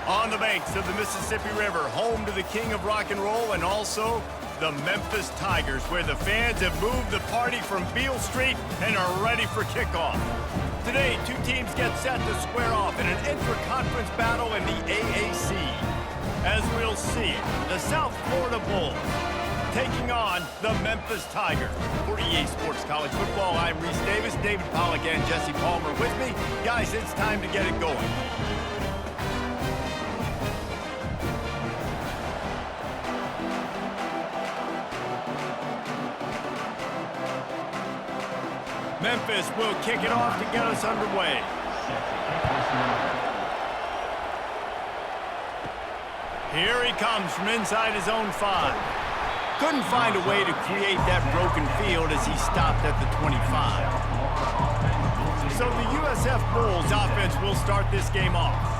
On the banks of the Mississippi River, home to the king of rock and roll and also the Memphis Tigers, where the fans have moved the party from Beale Street and are ready for kickoff. Today, two teams get set to square off in an intra-conference battle in the AAC. As we'll see, the South Florida Bulls taking on the Memphis Tigers. For EA Sports College Football, I'm Reese Davis, David Pollack, and Jesse Palmer with me. Guys, it's time to get it going. Memphis will kick it off to get us underway. Here he comes from inside his own 5. Couldn't find a way to create that broken field as he stopped at the 25. So the USF Bulls offense will start this game off.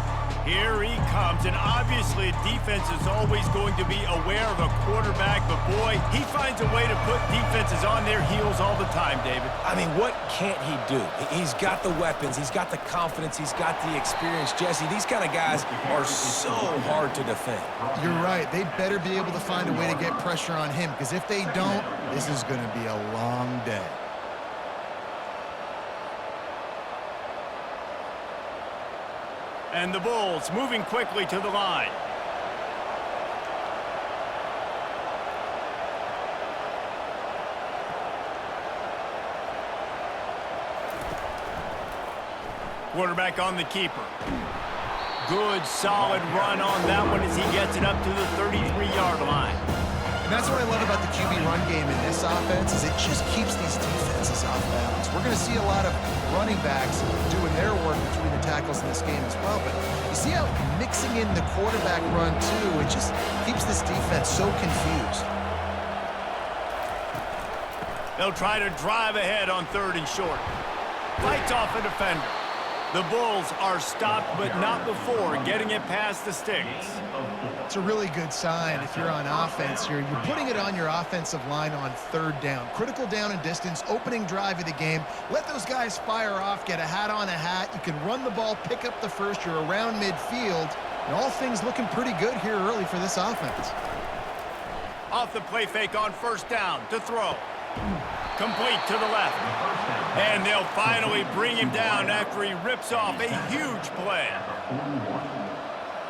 Here he comes, and obviously defense is always going to be aware of a quarterback, but boy, he finds a way to put defenses on their heels all the time, David. I mean, what can't he do? He's got the weapons, he's got the confidence, he's got the experience. Jesse, these kind of guys are so hard to defend. You're right. They better be able to find a way to get pressure on him, because if they don't, this is going to be a long day. And the Bulls moving quickly to the line. Quarterback on the keeper. Good, solid run on that one as he gets it up to the 33-yard line. And that's what I love about the QB run game in this offense, is it just keeps these defenses off balance. We're going to see a lot of running backs doing their work between the tackles in this game as well, but you see how mixing in the quarterback run too, it just keeps this defense so confused. They'll try to drive ahead on 3rd and short. Fights off a defender. The Bulls are stopped, but not before getting it past the sticks. It's a really good sign if you're on offense here. You're putting it on your offensive line on 3rd down. Critical down and distance, opening drive of the game. Let those guys fire off, get a hat on a hat. You can run the ball, pick up the first. You're around midfield. And all things looking pretty good here early for this offense. Off the play fake on 1st down to throw. Complete to the left. And they'll finally bring him down after he rips off a huge play.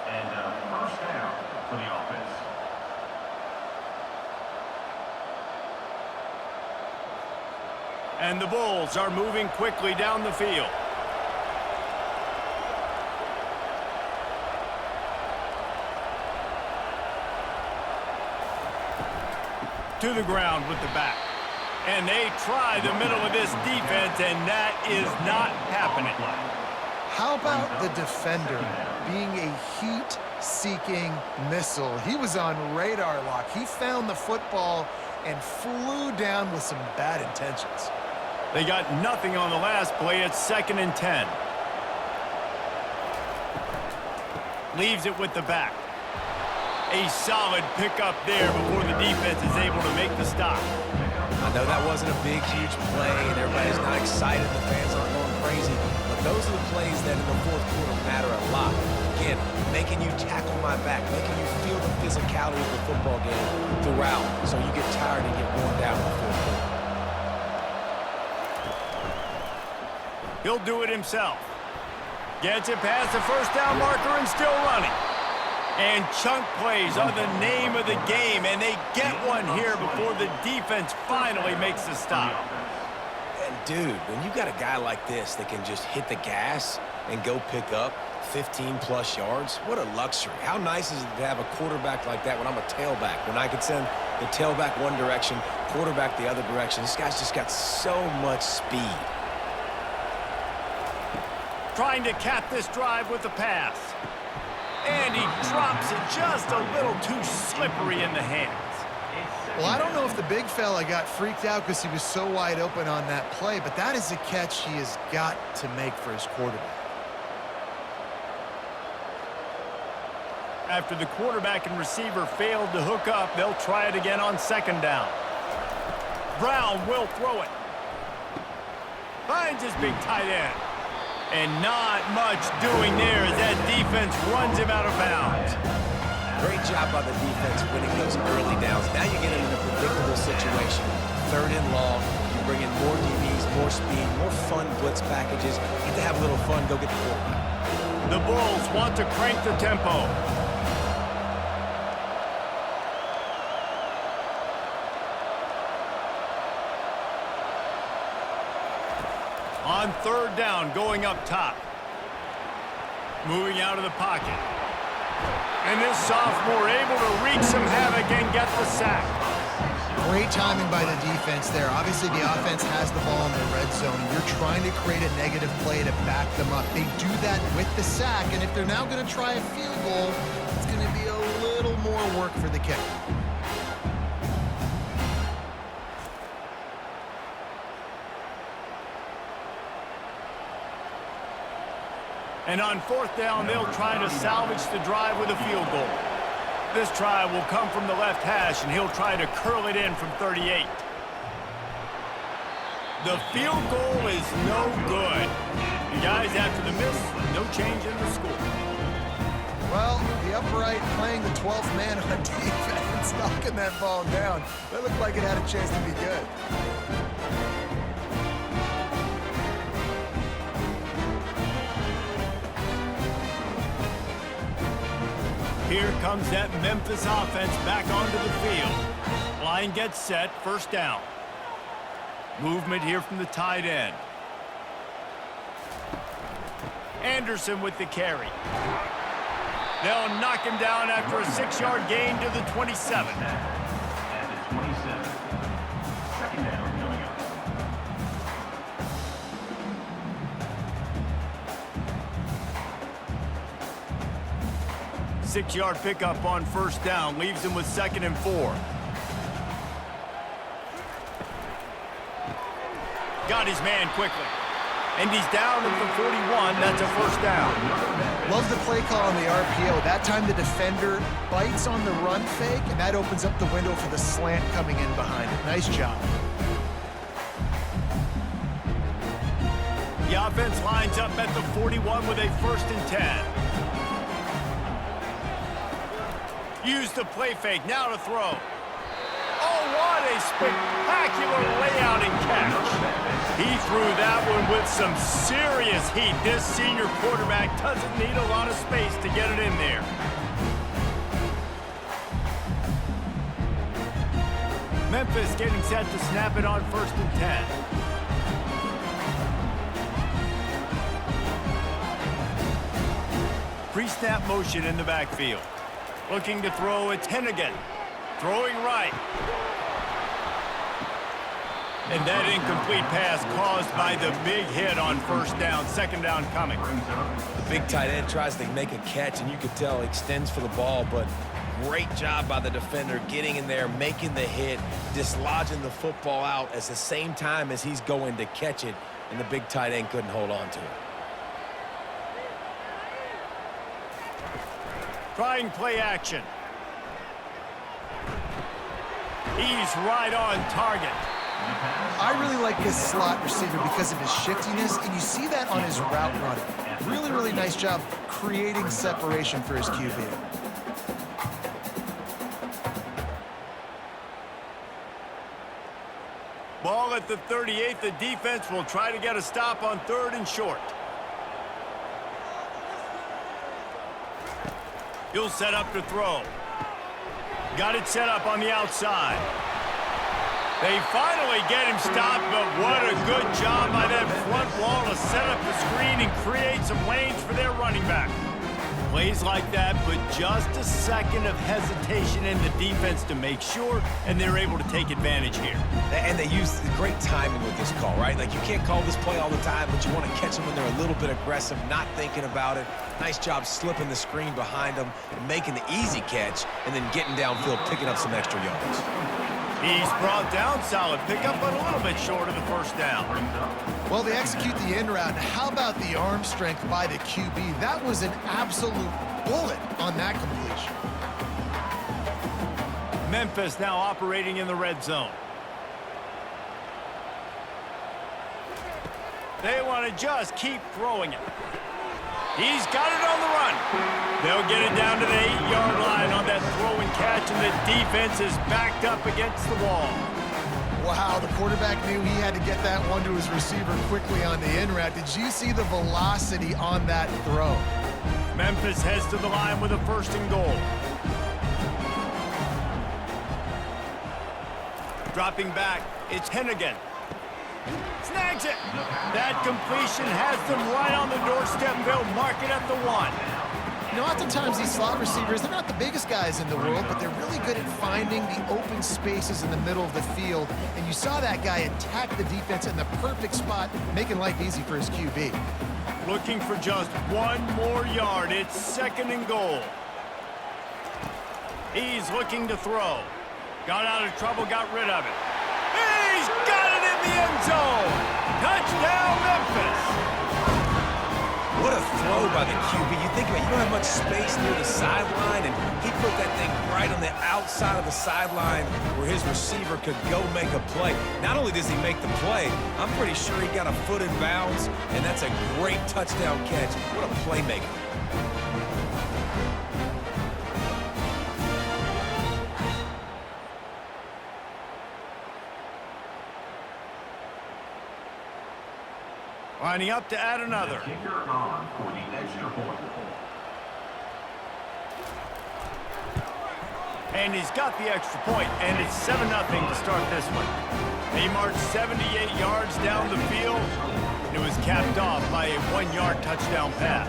And first down for the offense. And the Bulls are moving quickly down the field. To the ground with the back. And they try the middle of this defense, and that is not happening. How about the defender being a heat-seeking missile? He was on radar lock. He found the football and flew down with some bad intentions. They got nothing on the last play. It's 2nd and 10. Leaves it with the back. A solid pickup there before the defense is able to make the stop. I know that wasn't a big, huge play, and everybody's not excited. The fans aren't going crazy. But those are the plays that in the 4th quarter matter a lot. Again, making you tackle my back, making you feel the physicality of the football game throughout, so you get tired and get worn down in the 4th quarter. He'll do it himself. Gets it past the 1st down marker and still running. And chunk plays are the name of the game, and they get one here before the defense finally makes the stop. And dude, when you got a guy like this that can just hit the gas and go pick up 15-plus yards, what a luxury. How nice is it to have a quarterback like that when I'm a tailback, when I could send the tailback one direction, quarterback the other direction. This guy's just got so much speed. Trying to cap this drive with the pass. And he drops it just a little too slippery in the hands. Well, I don't know if the big fella got freaked out because he was so wide open on that play, but that is a catch he has got to make for his quarterback. After the quarterback and receiver failed to hook up, they'll try it again on 2nd down. Brown will throw it. Finds his big tight end. And not much doing there as that defense defense runs him out of bounds. Great job by the defense winning those early downs. Now you get in a predictable situation. 3rd and long. You bring in more DBs, more speed, more fun blitz packages. Get to have a little fun. Go get the quarterback. The Bulls want to crank the tempo. On 3rd down, going up top. Moving out of the pocket. And this sophomore able to wreak some havoc and get the sack. Great timing by the defense there. Obviously, the offense has the ball in the red zone, and you're trying to create a negative play to back them up. They do that with the sack, and if they're now going to try a field goal, it's going to be a little more work for the kicker. And on 4th down, they'll try to salvage the drive with a field goal. This try will come from the left hash, and he'll try to curl it in from 38. The field goal is no good. The guys after the miss, no change in the score. Well, the upright playing the 12th man on defense, knocking that ball down. That looked like it had a chance to be good. Here comes that Memphis offense back onto the field. Line gets set, 1st down. Movement here from the tight end. Anderson with the carry. They'll knock him down after a 6-yard gain to the 27. At the 27. 2nd down coming up. Six-yard pickup on 1st down leaves him with 2nd and 4. Got his man quickly. And he's down at the 41. That's a 1st down. Love the play call on the RPO. That time the defender bites on the run fake, and that opens up the window for the slant coming in behind it. Nice job. The offense lines up at the 41 with a 1st and 10. Use the play fake, now to throw. Oh, what a spectacular layout and catch. He threw that one with some serious heat. This senior quarterback doesn't need a lot of space to get it in there. Memphis getting set to snap it on 1st and 10. Pre-snap motion in the backfield. Looking to throw, it's Hennigan. Throwing right. And that incomplete pass caused by the big hit on 1st down. 2nd down coming. The big tight end tries to make a catch, and you could tell extends for the ball, but great job by the defender getting in there, making the hit, dislodging the football out at the same time as he's going to catch it, and the big tight end couldn't hold on to it. Trying play action. He's right on target. I really like this slot receiver because of his shiftiness, and you see that on his route running. Really, really nice job creating separation for his QB. Ball at the 38. The defense will try to get a stop on 3rd and short. He'll set up to throw. Got it set up on the outside. They finally get him stopped, but what a good job by that front wall to set up the screen and create some lanes for their running back. Plays like that put just a second of hesitation in the defense to make sure, and they're able to take advantage here. And they use great timing with this call, right? Like, you can't call this play all the time, but you want to catch them when they're a little bit aggressive, not thinking about it. Nice job slipping the screen behind them and making the easy catch, and then getting downfield, picking up some extra yards. He's brought down, solid pickup, but a little bit short of the 1st down. Well, they execute the in route. How about the arm strength by the QB? That was an absolute bullet on that completion. Memphis now operating in the red zone. They want to just keep throwing it. He's got it on the run. They'll get it down to the 8-yard line on that throw and catch, and the defense is backed up against the wall. Wow, the quarterback knew he had to get that one to his receiver quickly on the in route. Did you see the velocity on that throw? Memphis heads to the line with a 1st and goal. Dropping back, it's Hennigan. Snags it. That completion has them right on the doorstep. They'll mark it at the 1. You know, oftentimes these slot receivers, they're not the biggest guys in the world, but they're really good at finding the open spaces in the middle of the field. And you saw that guy attack the defense in the perfect spot, making life easy for his QB. Looking for just 1 more yard. It's 2nd and goal. He's looking to throw. Got out of trouble, got rid of it. He's got it in the end zone. Touchdown, Memphis. What a throw by the QB. You think about it, you don't have much space near the sideline, and he put that thing right on the outside of the sideline where his receiver could go make a play. Not only does he make the play, I'm pretty sure he got a foot in bounds, and that's a great touchdown catch. What a playmaker. Lining up to add another. Kicker on for the extra point. And he's got the extra point, and it's 7-0 to start this one. He marched 78 yards down the field, and it was capped off by a 1-yard touchdown pass.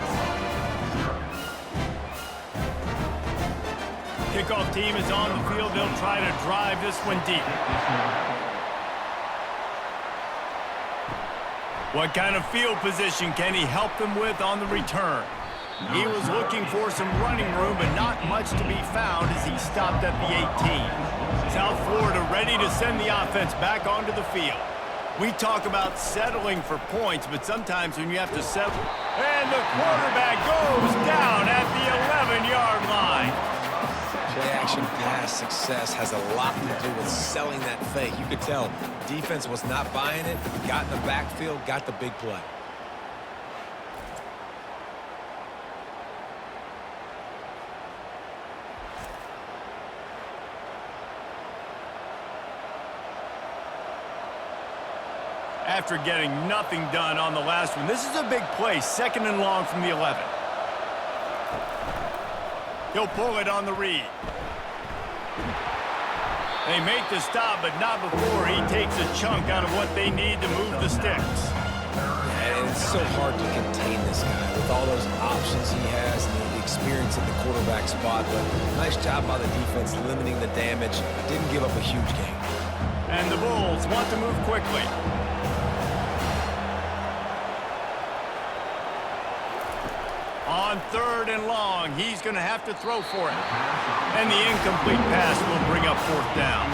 Kickoff team is on the field. They'll try to drive this one deep. What kind of field position can he help them with on the return? He was looking for some running room, but not much to be found as he stopped at the 18. South Florida ready to send the offense back onto the field. We talk about settling for points, but sometimes when you have to settle, and the quarterback goes down at the 11-yard line. Play-action pass success has a lot to do with selling that fake. You could tell defense was not buying it, got in the backfield, got the big play. After getting nothing done on the last one, this is a big play, 2nd and long from the 11. He'll pull it on the read. They make the stop, but not before he takes a chunk out of what they need to move the sticks. And it's so hard to contain this guy with all those options he has and the experience at the quarterback spot. But nice job by the defense limiting the damage. Didn't give up a huge gain. And the Bulls want to move quickly. On 3rd and long, he's going to have to throw for it. And the incomplete pass will bring up 4th down.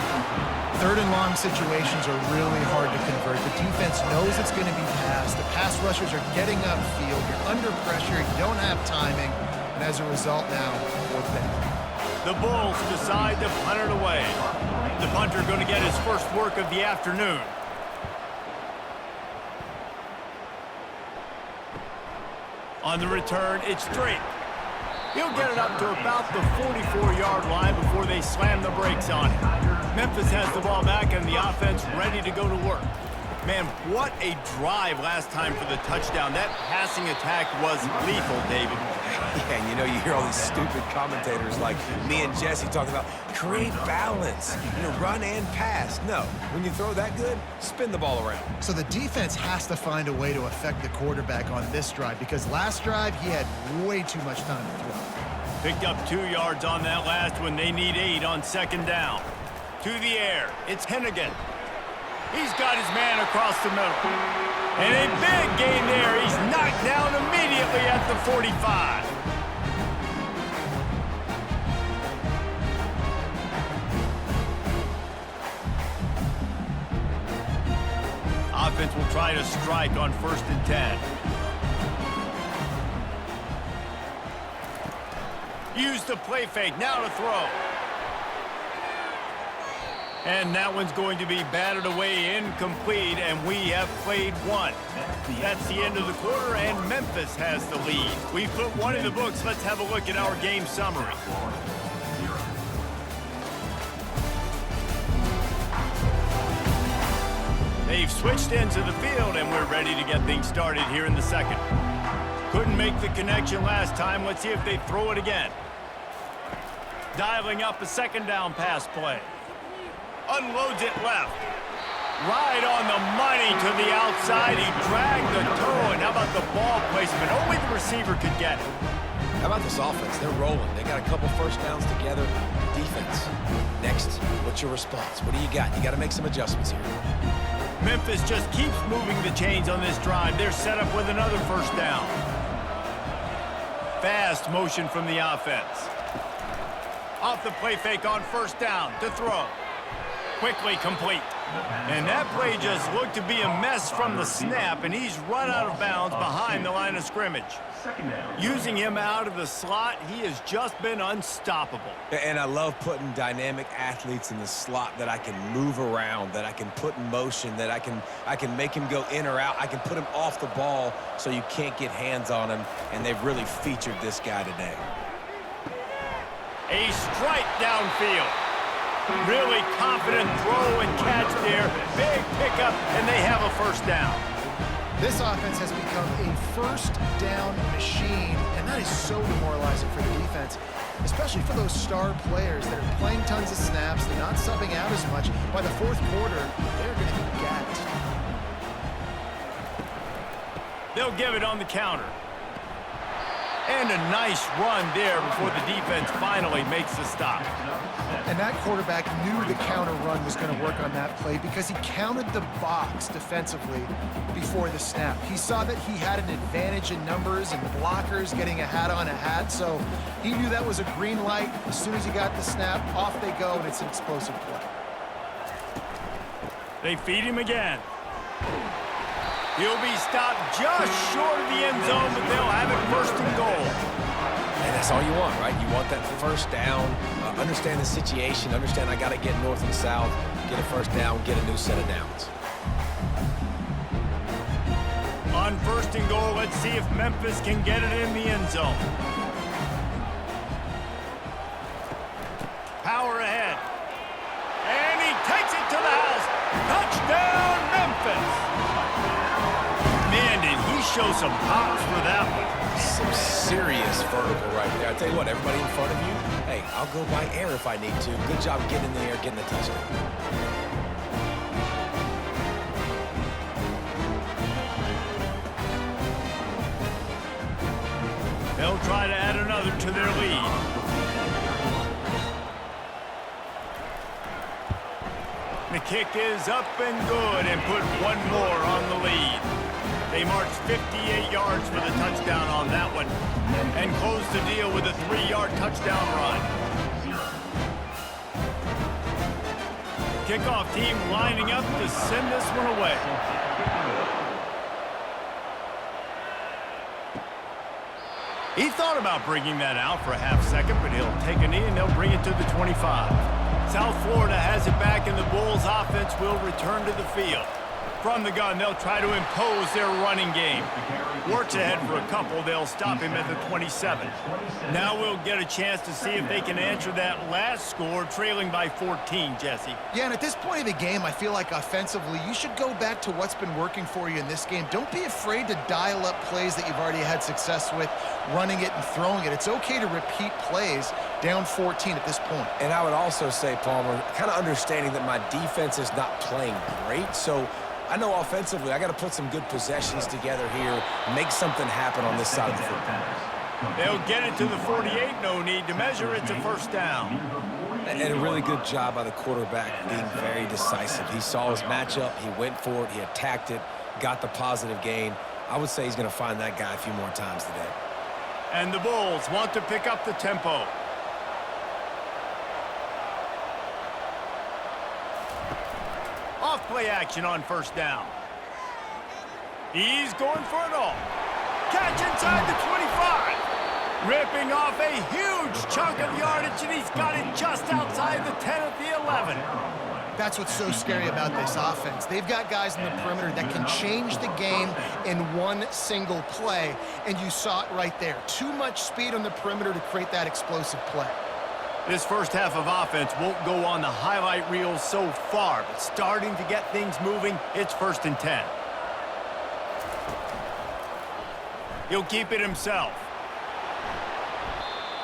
3rd and long situations are really hard to convert. The defense knows it's going to be passed. The pass rushers are getting upfield. You're under pressure. You don't have timing. And as a result now, 4th down. The Bulls decide to punt it away. The punter going to get his first work of the afternoon. On the return, it's straight. He'll get it up to about the 44-yard line before they slam the brakes on it. Memphis has the ball back and the offense ready to go to work. Man, what a drive last time for the touchdown. That passing attack was lethal, David. Yeah, and you know, you hear all these stupid commentators like me and Jesse talking about create balance, run and pass. No, when you throw that good, spin the ball around. So the defense has to find a way to affect the quarterback on this drive because last drive he had way too much time to throw. Picked up 2 yards on that last one. They need 8 on 2nd down. To the air, it's Hennigan. He's got his man across the middle. And a big gain there. He's knocked down immediately at the 45. Offense will try to strike on 1st and 10. Use the play fake. Now to throw. And that one's going to be batted away incomplete, and we have played one. That's the end of the quarter, and Memphis has the lead. We put one in the books. Let's have a look at our game summary. They've switched into the field, and we're ready to get things started here in the second. Couldn't make the connection last time. Let's see if they throw it again. Dialing up a second down pass play. Unloads it left. Right on the money to the outside. He dragged the toe, and how about the ball placement? Only the receiver could get it. How about this offense? They're rolling. They got a couple first downs together. Defense. Next, what's your response? What do you got? You got to make some adjustments here. Memphis just keeps moving the chains on this drive. They're set up with another first down. Fast motion from the offense. Off the play fake on first down to throw. Quickly complete. And that play just looked to be a mess from the snap, and he's run out of bounds behind the line of scrimmage. Using him out of the slot, he has just been unstoppable. And I love putting dynamic athletes in the slot that I can move around, that I can put in motion, that I can make him go in or out. I can put him off the ball so you can't get hands on him, and they've really featured this guy today. A strike downfield. Really confident throw and catch there. Big pickup, and they have a first down. This offense has become a first down machine, and that is so demoralizing for the defense, especially for those star players that are playing tons of snaps. They're not subbing out as much. By the fourth quarter, they're going to be gapped. They'll give it on the counter. And a nice run there before the defense finally makes the stop. And that quarterback knew the counter run was going to work on that play because he counted the box defensively before the snap. He saw that he had an advantage in numbers and blockers getting a hat on a hat, so he knew that was a green light. As soon as he got the snap, off they go, and it's an explosive play. They feed him again. He'll be stopped just short of the end zone, but they'll have it first and goal. And that's all you want, right? You want that first down, understand the situation, understand I got to get north and south, get a first down, get a new set of downs. On first and goal, let's see if Memphis can get it in the end zone. Power ahead. And he takes it to the house. Touchdown, Memphis. Man, did he show some pops for that one. Some serious vertical right there. I tell you what, everybody in front of you, hey, I'll go by air if I need to. Good job getting in the air, getting the touchdown. They'll try to add another to their lead. The kick is up and good and put one more on the lead. They marched 58 yards for the touchdown on that one and closed the deal with a 3-yard touchdown run. Kickoff team lining up to send this one away. He thought about bringing that out for a half second, but he'll take a knee and they'll bring it to the 25. South Florida has it back, and the Bulls offense will return to the field. From the gun, they'll try to impose their running game. Works ahead for a couple. They'll stop him at the 27. Now we'll get a chance to see if they can answer that last score, trailing by 14, Jesse. Yeah, and at this point of the game, I feel like offensively, you should go back to what's been working for you in this game. Don't be afraid to dial up plays that you've already had success with, running it and throwing it. It's okay to repeat plays down 14 at this point. And I would also say, Palmer, kind of understanding that my defense is not playing great, so I know offensively I got to put some good possessions together here, make something happen on this side of the football. They'll get it to the 48, no need to measure. It's a first down. And a really good job by the quarterback being very decisive. He saw his matchup, he went for it, he attacked it, got the positive gain. I would say he's going to find that guy a few more times today. And the Bulls want to pick up the tempo. Off-play action on first down. He's going for it all. Catch inside the 25. Ripping off a huge chunk of yardage, and he's got it just outside the 10 at the 11. That's what's so scary about this offense. They've got guys in the perimeter that can change the game in one single play, and you saw it right there. Too much speed on the perimeter to create that explosive play. This first half of offense won't go on the highlight reel so far, but starting to get things moving, it's 1st and 10. He'll keep it himself.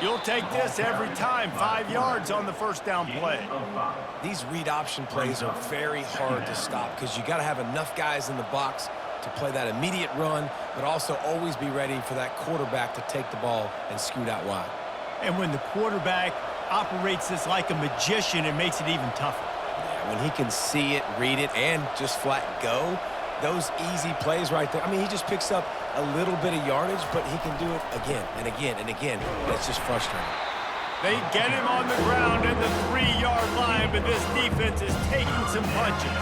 You'll take this every time. 5 yards on the first down play. These read option plays are very hard to stop because you got to have enough guys in the box to play that immediate run, but also always be ready for that quarterback to take the ball and scoot out wide. And when the quarterback operates this like a magician, it makes it even tougher. Yeah, when he can see it, read it, and just flat go, those easy plays right there. I mean, he just picks up a little bit of yardage, but he can do it again and again and again. It's just frustrating. They get him on the ground at the 3-yard line, but this defense is taking some punches.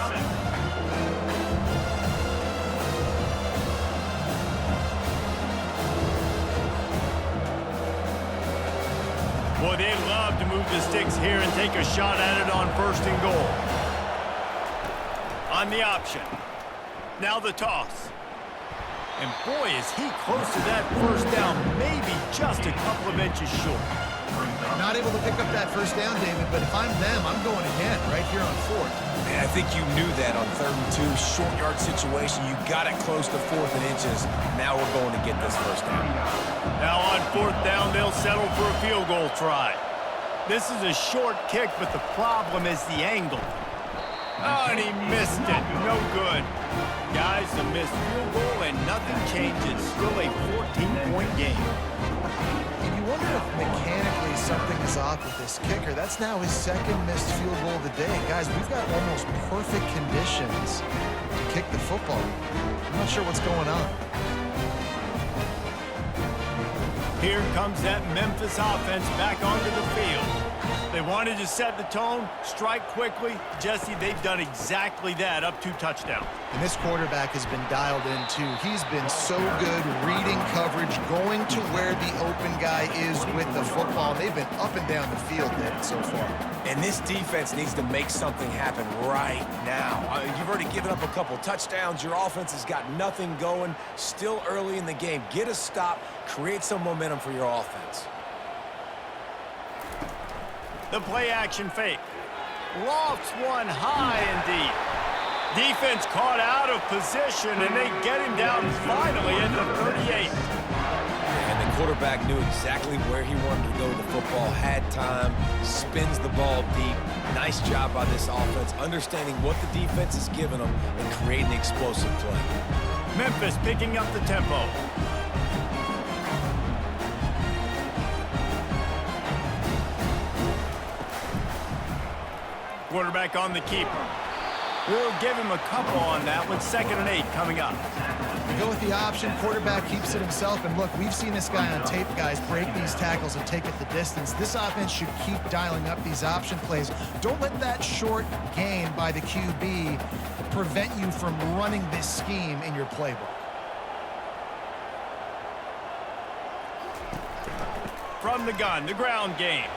Boy, they'd love to move the sticks here and take a shot at it on 1st and goal. On the option. Now the toss. And boy, is he close to that first down, maybe just a couple of inches short. Not able to pick up that first down, David, but if I'm them, I'm going again right here on 4th. Man, I think you knew that on 3rd and 2, short yard situation. You got it close to 4th and inches. Now we're going to get this first down. Now on 4th down, they'll settle for a field goal try. This is a short kick, but the problem is the angle. Oh, and he missed it. No good. Guys, a missed field goal and nothing changes. Still a 14-point game. And you wonder if mechanically something is off with this kicker. That's now his 2nd missed field goal of the day. Guys, we've got almost perfect conditions to kick the football. I'm not sure what's going on. Here comes that Memphis offense back onto the field. They wanted to set the tone, strike quickly. Jesse, they've done exactly that, up 2 touchdowns. And this quarterback has been dialed in, too. He's been so good reading coverage, going to where the open guy is with the football. They've been up and down the field, David, so far. And this defense needs to make something happen right now. You've already given up a couple touchdowns. Your offense has got nothing going. Still early in the game. Get a stop. Create some momentum for your offense. The play-action fake. Lofts one high and deep. Defense caught out of position, and they get him down finally at the 38. And the quarterback knew exactly where he wanted to go with the football, had time, spins the ball deep. Nice job by this offense, understanding what the defense is giving them and creating the explosive play. Memphis picking up the tempo. Quarterback on the keeper. We'll give him a couple on that with 2nd and 8 coming up. You go with the option, quarterback keeps it himself, and look, we've seen this guy on tape, guys, break these tackles and take it the distance. This offense should keep dialing up these option plays. Don't let that short gain by the QB prevent you from running this scheme in your playbook. From the gun, the ground game.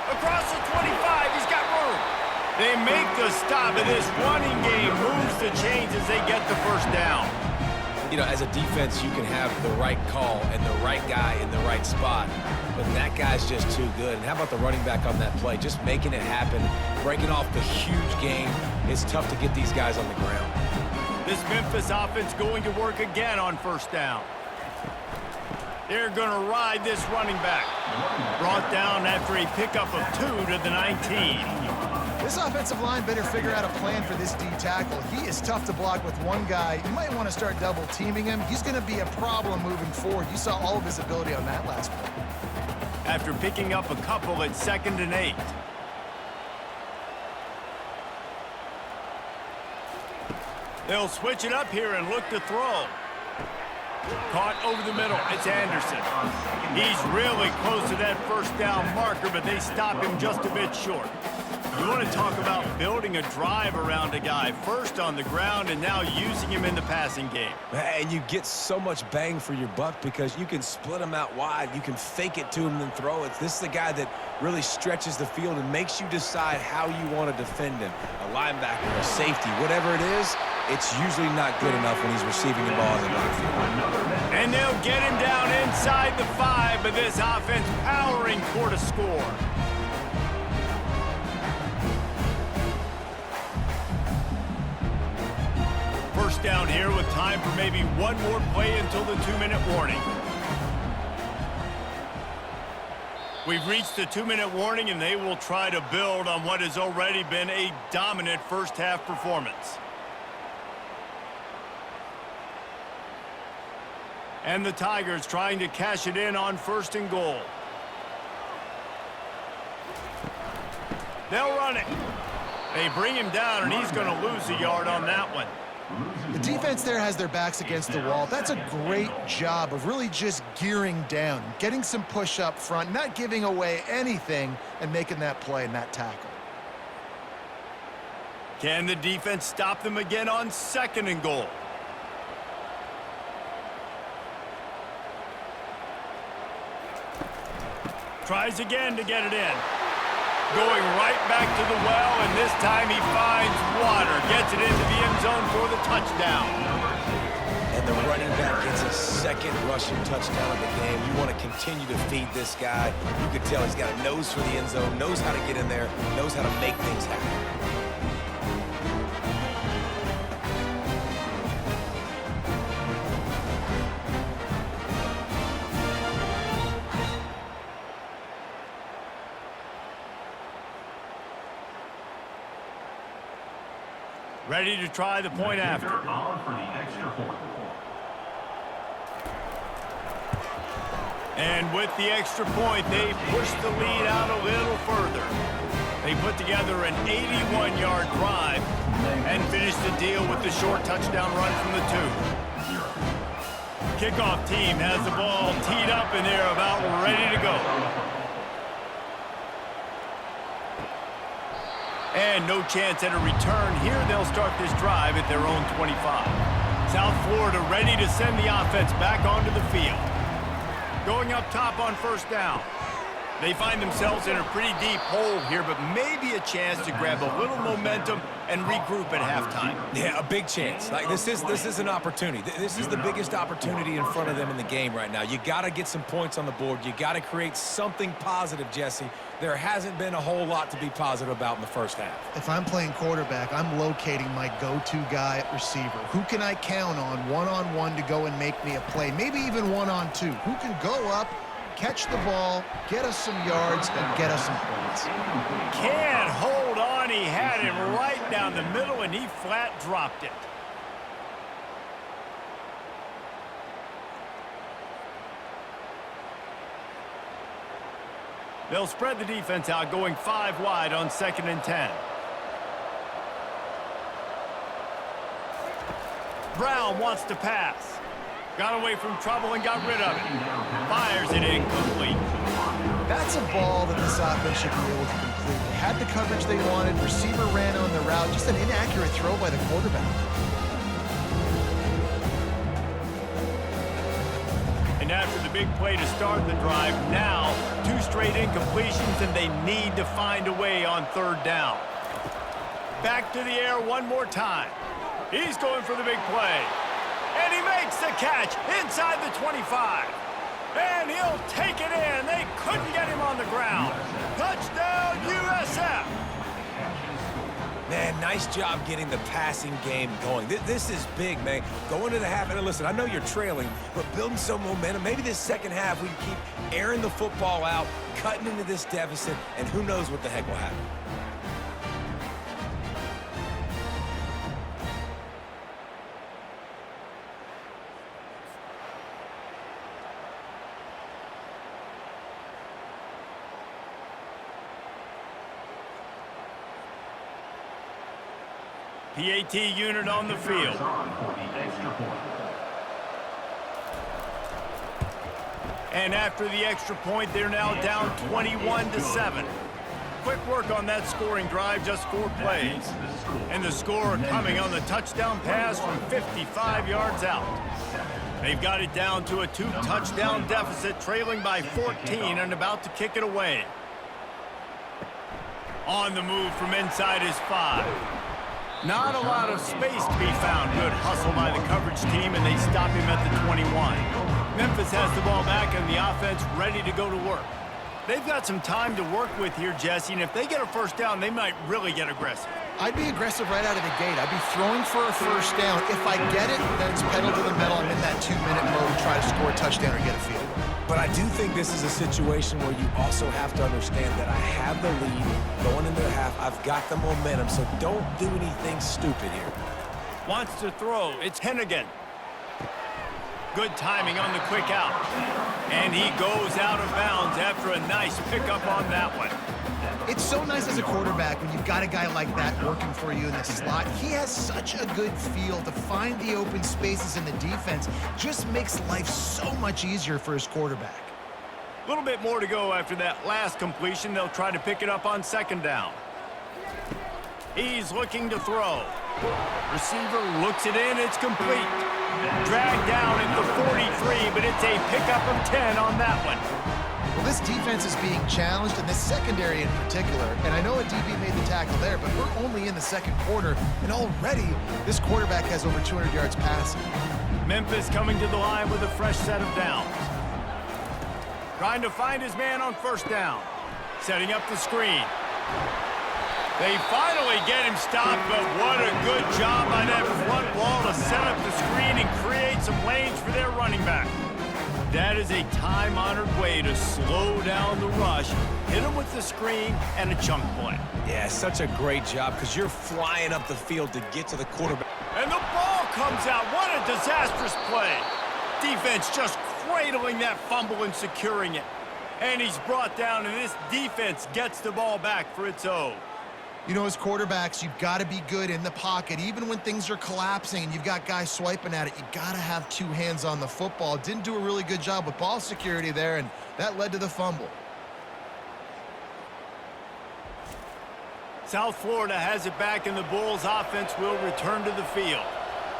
Across the 25, he's got room. They make the stop, and this running game moves the chains as they get the first down. You know, as a defense, you can have the right call and the right guy in the right spot, but that guy's just too good. And how about the running back on that play? Just making it happen, breaking off the huge game. It's tough to get these guys on the ground. This Memphis offense going to work again on 1st down. They're going to ride this running back. Brought down after a pickup of 2 to the 19. This offensive line better figure out a plan for this D tackle. He is tough to block with one guy. You might want to start double teaming him. He's going to be a problem moving forward. You saw all of his ability on that last play. After picking up a couple at 2nd and 8. They'll switch it up here and look to throw. Caught over the middle. It's Anderson. He's really close to that first down marker, but they stop him just a bit short. You want to talk about building a drive around a guy, first on the ground and now using him in the passing game. And you get so much bang for your buck because you can split him out wide. You can fake it to him and throw it. This is a guy that really stretches the field and makes you decide how you want to defend him. A linebacker, a safety, whatever it is, it's usually not good enough when he's receiving the ball in the backfield. And they'll get him down inside the 5, but this offense powering toward a score. First down here with time for maybe one more play until the 2-minute warning. We've reached the 2-minute warning, and they will try to build on what has already been a dominant first-half performance. And the Tigers trying to cash it in on 1st and goal. They'll run it. They bring him down, and he's going to lose a yard on that one. The defense there has their backs against the wall. That's a great job of really just gearing down, getting some push up front, not giving away anything, and making that play and that tackle. Can the defense stop them again on 2nd and goal? Tries again to get it in. Going right back to the well, and this time he finds water. Gets it into the end zone for the touchdown. And the running back gets his 2nd rushing touchdown of the game. You want to continue to feed this guy. You can tell he's got a nose for the end zone, knows how to get in there, knows how to make things happen. Ready to try the point after. On for the extra point. And with the extra point, they push the lead out a little further. They put together an 81-yard drive and finish the deal with the short touchdown run from the 2. Kickoff team has the ball teed up, and they're about ready to go. And no chance at a return here. They'll start this drive at their own 25. South Florida ready to send the offense back onto the field. Going up top on 1st down. They find themselves in a pretty deep hole here, but maybe a chance to grab a little momentum and regroup at halftime. Yeah, a big chance. Like this is an opportunity. This is the biggest opportunity in front of them in the game right now. You got to get some points on the board. You got to create something positive, Jesse. There hasn't been a whole lot to be positive about in the first half. If I'm playing quarterback, I'm locating my go-to guy at receiver. Who can I count on one-on-one to go and make me a play? Maybe even one-on-two. Who can go up, catch the ball, get us some yards, and get us some points? Can't hold on. He had him right down the middle, and he flat dropped it. They'll spread the defense out, going 5 wide on 2nd and 10. Brown wants to pass. Got away from trouble and got rid of it. Fires it incomplete. That's a ball that this offense should be able to complete. They had the coverage they wanted. Receiver ran on the route. Just an inaccurate throw by the quarterback. And after the big play to start the drive, now 2 straight incompletions, and they need to find a way on 3rd down. Back to the air one more time. He's going for the big play. And he makes the catch inside the 25. And he'll take it in. They couldn't get him on the ground. Touchdown, USF. Man, nice job getting the passing game going. This is big, man. Going to the half, and listen, I know you're trailing, but building some momentum. Maybe this second half we can keep airing the football out, cutting into this deficit, and who knows what the heck will happen. PAT unit on the field. And after the extra point, they're now down 21-7. quick work on that scoring drive, just 4 plays. And the score coming on the touchdown pass from 55 yards out. They've got it down to a 2-touchdown deficit, trailing by 14 and about to kick it away. On the move from inside his 5. Not a lot of space to be found. Good hustle by the coverage team, and they stop him at the 21. Memphis has the ball back, and the offense ready to go to work. They've got some time to work with here, Jesse, and if they get a first down, they might really get aggressive. I'd be aggressive right out of the gate. I'd be throwing for a first down. If I get it, then it's pedal to the metal. I'm in that 2-minute mode to try to score a touchdown or get a field goal. But I do think this is a situation where you also have to understand that I have the lead going into the half. I've got the momentum, so don't do anything stupid here. Wants to throw. It's Hennigan. Good timing on the quick out. And he goes out of bounds after a nice pickup on that one. It's so nice as a quarterback when you've got a guy like that working for you in the slot. He has such a good feel to find the open spaces in the defense. Just makes life so much easier for his quarterback. A little bit more to go after that last completion. They'll try to pick it up on second down. He's looking to throw. Receiver looks it in. It's complete. Dragged down at the 43, but it's a pickup of 10 on that one. Well, this defense is being challenged, and this secondary in particular. And I know a DB made the tackle there, but we're only in the second quarter, and already this quarterback has over 200 yards passing. Memphis coming to the line with a fresh set of downs. Trying to find his man on first down. Setting up the screen. They finally get him stopped, but what a good job by that front wall to set up the screen and create some lanes for their running back. That is a time-honored way to slow down the rush, hit him with the screen, and a chunk play. Yeah, such a great job because you're flying up the field to get to the quarterback. And the ball comes out. What a disastrous play. Defense just cradling that fumble and securing it. And he's brought down, and this defense gets the ball back for its own. You know, as quarterbacks, you've got to be good in the pocket. Even when things are collapsing and you've got guys swiping at it, you've got to have 2 hands on the football. Didn't do a really good job with ball security there, and that led to the fumble. South Florida has it back, and the Bulls' offense will return to the field.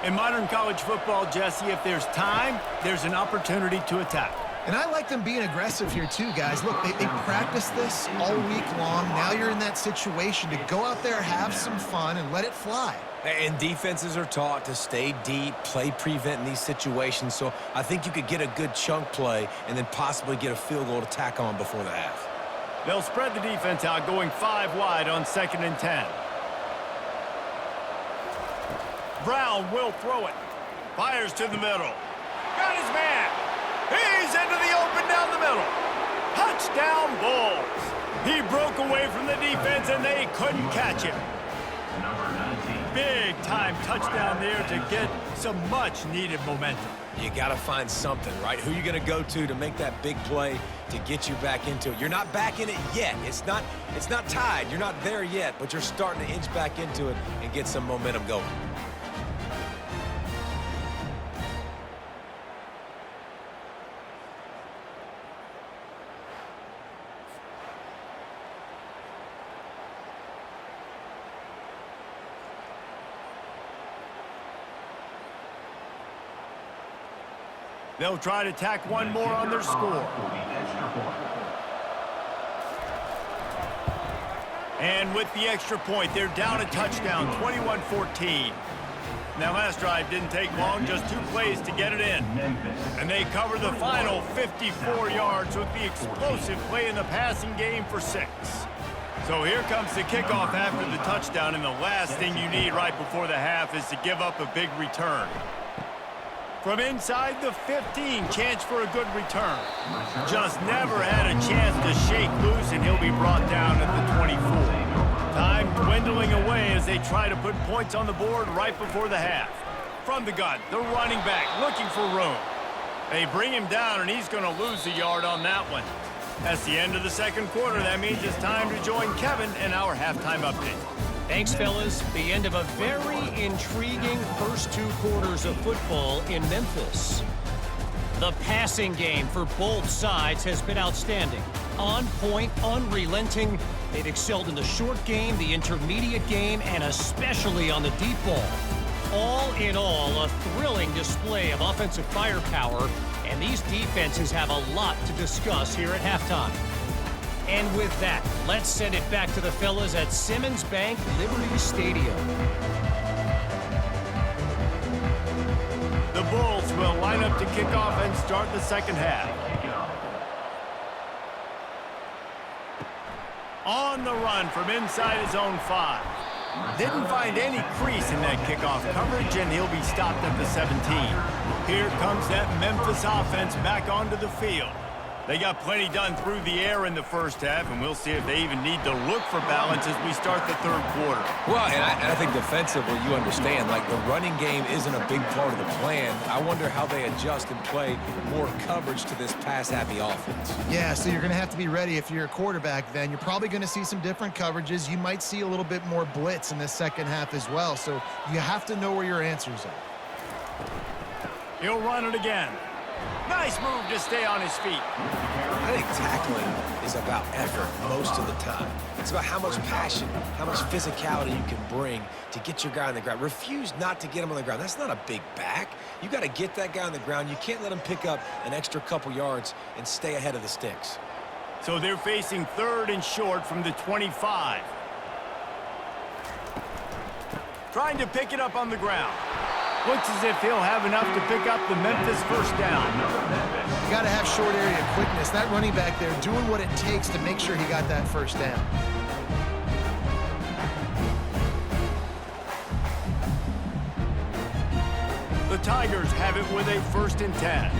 In modern college football, Jesse, if there's time, there's an opportunity to attack. And I like them being aggressive here too, guys. Look, they practice this all week long. Now you're in that situation to go out there, have some fun, and let it fly. And defenses are taught to stay deep, play prevent in these situations. So I think you could get a good chunk play and then possibly get a field goal to tack on before the half. They'll spread the defense out, going 5 wide on 2nd and 10. Brown will throw it. Fires to the middle. Got his man. He's into the open down the middle. Touchdown, Bulls. He broke away from the defense, and they couldn't catch him. Big-time touchdown there to get some much-needed momentum. You got to find something, right? Who you going to go to make that big play to get you back into it? You're not back in it yet. It's not tied. You're not there yet, but you're starting to inch back into it and get some momentum going. They'll try to tack one more on their score. And with the extra point, they're down a touchdown, 21-14. Now, last drive didn't take long, just 2 plays to get it in. And they cover the final 54 yards with the explosive play in the passing game for 6. So here comes the kickoff after the touchdown, and the last thing you need right before the half is to give up a big return. From inside the 15, chance for a good return. Just never had a chance to shake loose, and he'll be brought down at the 24. Time dwindling away as they try to put points on the board right before the half. From the gun, the running back looking for room. They bring him down, and he's going to lose a yard on that one. That's the end of the second quarter. That means it's time to join Kevin in our halftime update. Thanks, fellas. The end of a very intriguing first 2 quarters of football in Memphis. The passing game for both sides has been outstanding. on point, unrelenting. They've excelled in the short game, the intermediate game, and especially on the deep ball. All in all, a thrilling display of offensive firepower, and these defenses have a lot to discuss here at halftime. And with that, let's send it back to the fellas at Simmons Bank Liberty Stadium. The Bulls will line up to kick off and start the second half. On the run from inside his own 5. Didn't find any crease in that kickoff coverage, and he'll be stopped at the 17. Here comes that Memphis offense back onto the field. They got plenty done through the air in the first half, and we'll see if they even need to look for balance as we start the third quarter. Well, and I think defensively, you understand, like the running game isn't a big part of the plan. I wonder how they adjust and play more coverage to this pass-happy offense. Yeah, so you're going to have to be ready if you're a quarterback then. You're probably going to see some different coverages. You might see a little bit more blitz in this second half as well, so you have to know where your answers are. He'll run it again. Nice move to stay on his feet. I think tackling is about effort most of the time. It's about how much passion, how much physicality you can bring to get your guy on the ground. Refuse not to get him on the ground. That's not a big back. You got to get that guy on the ground. You can't let him pick up an extra couple yards and stay ahead of the sticks. So they're facing 3rd and short from the 25. Trying to pick it up on the ground. Looks as if he'll have enough to pick up the Memphis first down. You got to have short area quickness. That running back there doing what it takes to make sure he got that first down. The Tigers have it with a 1st and 10.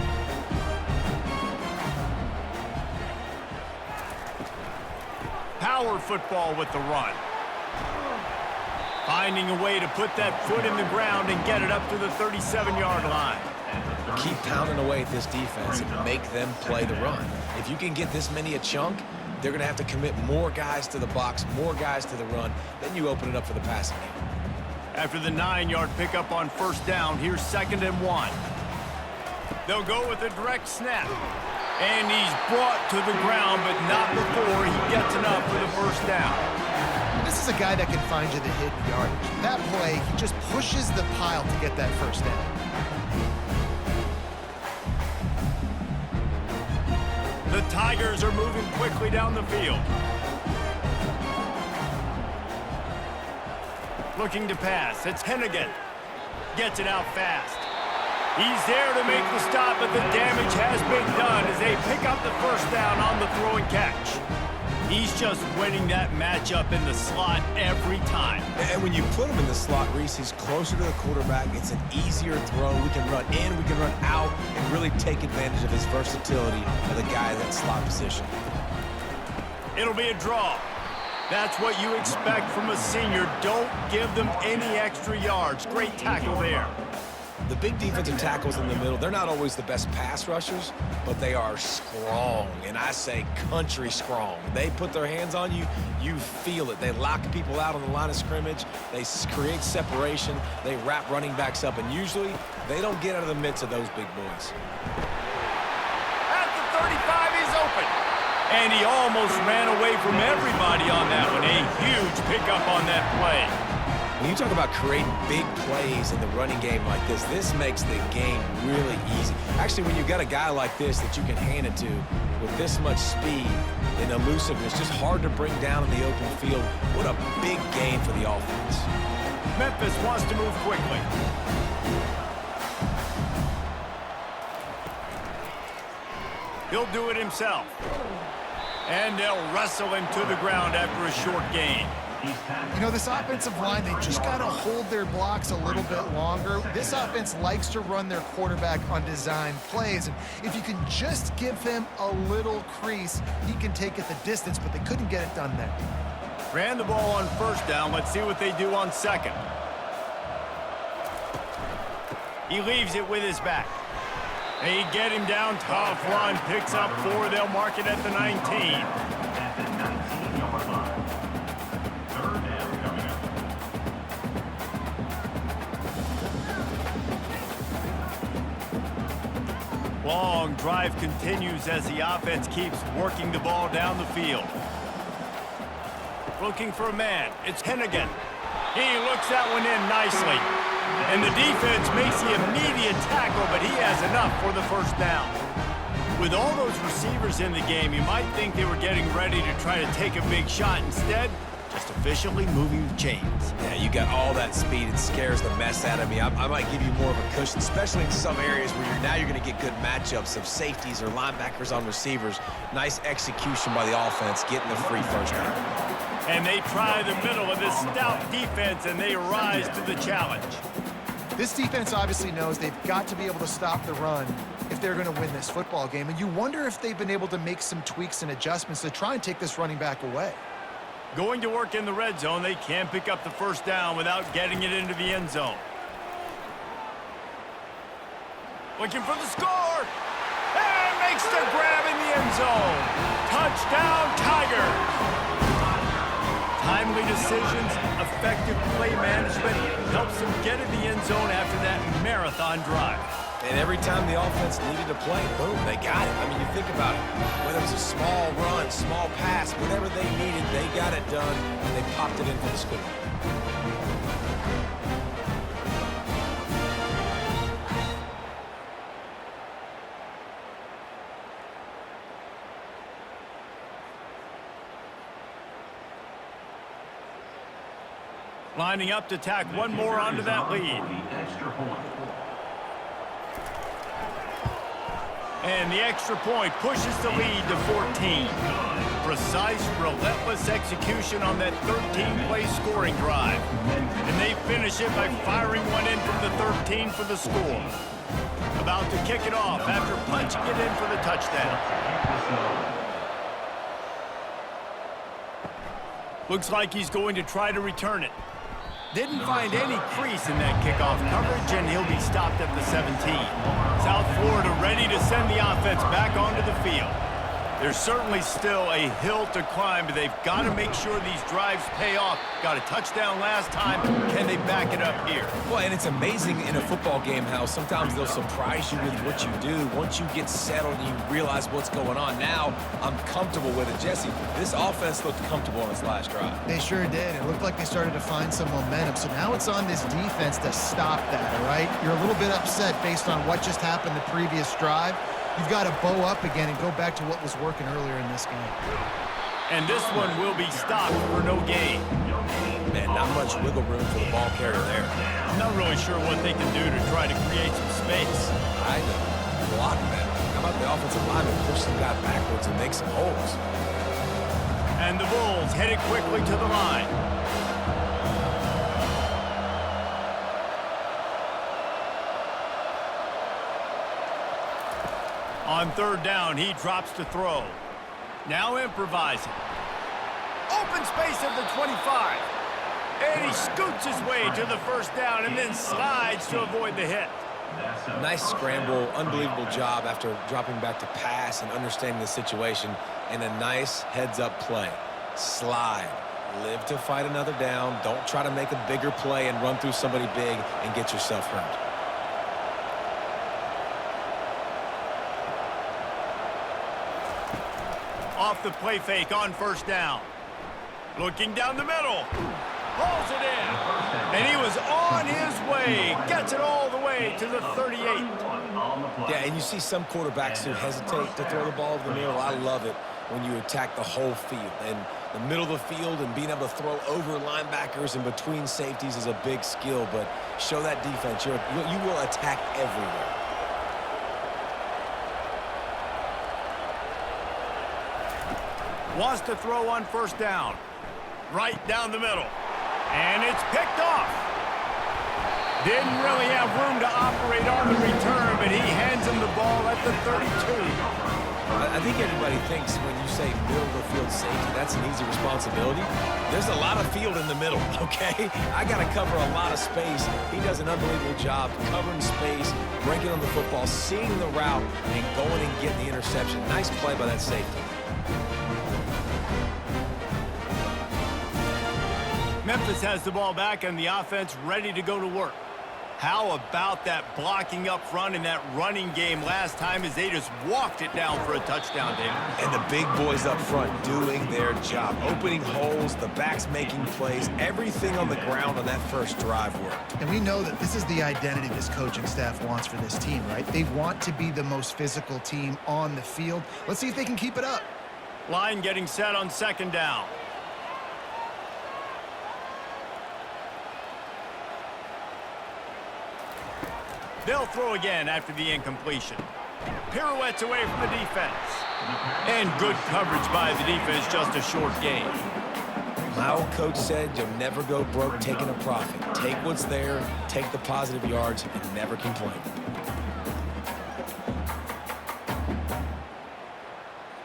Power football with the run. Finding a way to put that foot in the ground and get it up to the 37-yard line. Keep pounding away at this defense and make them play the run. If you can get this many a chunk, they're going to have to commit more guys to the box, more guys to the run. Then you open it up for the passing game. After the 9-yard pickup on 1st down, here's 2nd and 1. They'll go with a direct snap. And he's brought to the ground, but not before he gets enough for the first down. This is a guy that can find you the hidden yardage. That play, he just pushes the pile to get that first down. The Tigers are moving quickly down the field. Looking to pass. It's Hennigan. Gets it out fast. He's there to make the stop, but the damage has been done as they pick up the first down on the throw and catch. He's just winning that matchup in the slot every time. And when you put him in the slot, Reese, he's closer to the quarterback. It's an easier throw. We can run in, we can run out, and really take advantage of his versatility of the guy in that slot position. It'll be a draw. That's what you expect from a senior. Don't give them any extra yards. Great tackle there. The big defensive tackles in the middle, they're not always the best pass rushers, but they are strong, and I say country strong. They put their hands on you, you feel it. They lock people out on the line of scrimmage. They create separation. They wrap running backs up, and usually they don't get out of the midst of those big boys. At the 35, he's open. And he almost ran away from everybody on that one. A huge pickup on that play. When you talk about creating big plays in the running game like this makes the game really easy. Actually, when you got a guy like this that you can hand it to with this much speed and elusiveness, just hard to bring down in the open field, what a big game for the offense. Memphis wants to move quickly. He'll do it himself. And they'll wrestle him to the ground after a short gain. You know, this offensive line, they just got to hold their blocks a little bit longer. This offense likes to run their quarterback on design plays. And if you can just give him a little crease, he can take it the distance, but they couldn't get it done there. Ran the ball on 1st down. Let's see what they do on 2nd. He leaves it with his back. They get him down. Tough run. Picks up 4. They'll mark it at the 19. Long drive continues as the offense keeps working the ball down the field. Looking for a man. It's Hennigan. He looks that one in nicely. And the defense makes the immediate tackle, but he has enough for the first down. With all those receivers in the game, you might think they were getting ready to try to take a big shot. Instead, just efficiently moving the chains. Yeah, you got all that speed. It scares the mess out of me. I might give you more of a cushion, especially in some areas where you're going to get good matchups of safeties or linebackers on receivers. Nice execution by the offense, getting the free first down. And they try the middle of this stout defense, and they rise to the challenge. This defense obviously knows they've got to be able to stop the run if they're going to win this football game. And you wonder if they've been able to make some tweaks and adjustments to try and take this running back away. Going to work in the red zone, they can't pick up the first down without getting it into the end zone. Looking for the score. And makes the grab in the end zone. Touchdown, Tigers. Timely decisions, effective play management helps them get in the end zone after that marathon drive. And every time the offense needed to play, boom, they got it. I mean, you think about it. Whether it was a small run, small pass, whatever they needed, they got it done, and they popped it in for the score. Lining up to tack one more onto that lead. And the extra point pushes the lead to 14. Precise, relentless execution on that 13-play scoring drive. And they finish it by firing one in from the 13 for the score. About to kick it off after punching it in for the touchdown. Looks like he's going to try to return it. Didn't find any crease in that kickoff coverage, and he'll be stopped at the 17. South Florida ready to send the offense back onto the field. There's certainly still a hill to climb, but they've got to make sure these drives pay off. Got a touchdown last time. Can they back it up here? Well, and it's amazing in a football game how sometimes they'll surprise you with what you do. Once you get settled and you realize what's going on, now I'm comfortable with it. Jesse, this offense looked comfortable on its last drive. They sure did. It looked like they started to find some momentum. So now it's on this defense to stop that, all right? You're a little bit upset based on what just happened the previous drive. You've got to bow up again and go back to what was working earlier in this game. And this one will be stopped for no gain. Man, not much wiggle room for the ball carrier there. I'm not really sure what they can do to try to create some space. I know. Block that. How about the offensive lineman push some guy backwards and make some holes? And the Bulls headed quickly to the line. On third down, he drops to throw. Now improvising. Open space at the 25. And he scoots his way to the first down and then slides to avoid the hit. Nice scramble, unbelievable job after dropping back to pass and understanding the situation, and a nice heads-up play. Slide. Live to fight another down. Don't try to make a bigger play and run through somebody big and get yourself hurt. Off the play fake on first down. Looking down the middle. Pulls it in. And he was on his way. Gets it all the way to the 38. Yeah, and you see some quarterbacks who hesitate to throw the ball over the middle. I love it when you attack the whole field. And the middle of the field and being able to throw over linebackers and between safeties is a big skill. But show that defense. You will attack everywhere. Wants to throw on first down. Right down the middle. And it's picked off. Didn't really have room to operate on the return, but he hands him the ball at the 32. I think everybody thinks when you say middle of the field safety, that's an easy responsibility. There's a lot of field in the middle, okay? I got to cover a lot of space. He does an unbelievable job covering space, breaking on the football, seeing the route, and going and getting the interception. Nice play by that safety. Memphis has the ball back and the offense ready to go to work. How about that blocking up front and that running game last time as they just walked it down for a touchdown, David? And the big boys up front doing their job, opening holes, the backs making plays, everything on the ground on that first drive worked. And we know that this is the identity this coaching staff wants for this team, right? They want to be the most physical team on the field. Let's see if they can keep it up. Line getting set on second down. They'll throw again after the incompletion. Pirouettes away from the defense. And good coverage by the defense, just a short gain. My old coach said you'll never go broke taking a profit. Take what's there, take the positive yards, and never complain.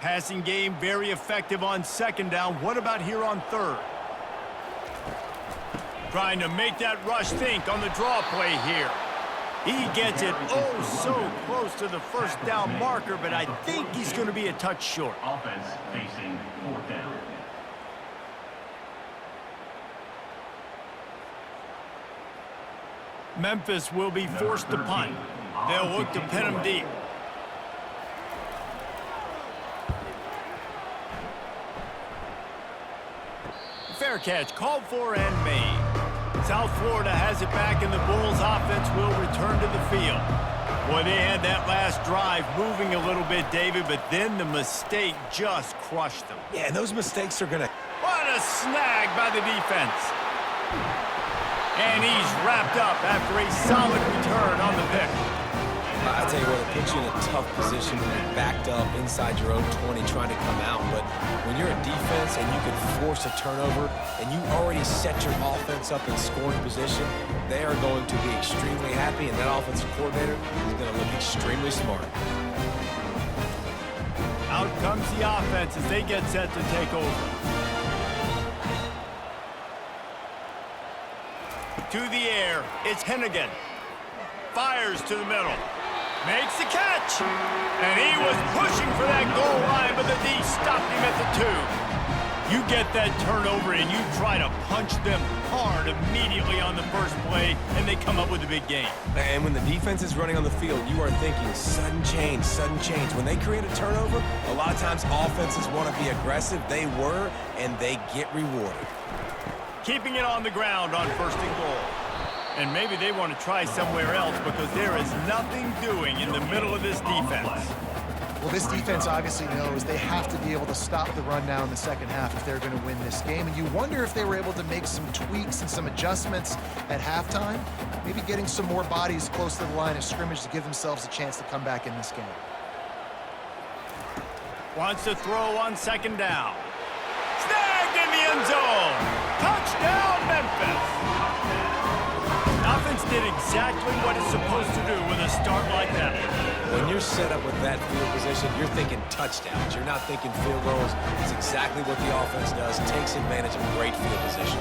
Passing game very effective on second down. What about here on third? Trying to make that rush think on the draw play here. He gets it oh so close to the first down marker, but I think he's going to be a touch short. Offense facing fourth down. Memphis will be forced to punt. They'll look to pin him deep. Fair catch, called for and made. South Florida has it back, and the Bulls offense will return to the field. Boy, they had that last drive moving a little bit, David, but then the mistake just crushed them. Yeah, and those mistakes are going to... What a snag by the defense. And he's wrapped up after a solid return on the pick. I tell you what, it puts you in a tough position when you're backed up inside your own 20 trying to come out. But when you're a defense and you can force a turnover and you already set your offense up in scoring position, they are going to be extremely happy, and that offensive coordinator is going to look extremely smart. Out comes the offense as they get set to take over. To the air, it's Hennigan. Fires to the middle. Makes the catch. And he was pushing for that goal line, but the D stopped him at the 2. You get that turnover and you try to punch them hard immediately on the first play, and they come up with a big gain. And when the defense is running on the field, you are thinking sudden change, sudden change. When they create a turnover, a lot of times offenses want to be aggressive. They were, and they get rewarded. Keeping it on the ground on first and goal. And maybe they want to try somewhere else because there is nothing doing in the middle of this defense. Well, this defense obviously knows they have to be able to stop the run now in the second half if they're going to win this game. And you wonder if they were able to make some tweaks and some adjustments at halftime, maybe getting some more bodies close to the line of scrimmage to give themselves a chance to come back in this game. Wants to throw on second down. Snagged in the end zone. Touchdown, Memphis. Offense did exactly what it's supposed to do with a start like that. When you're set up with that field position, you're thinking touchdowns. You're not thinking field goals. It's exactly what the offense does. Takes advantage of great field position.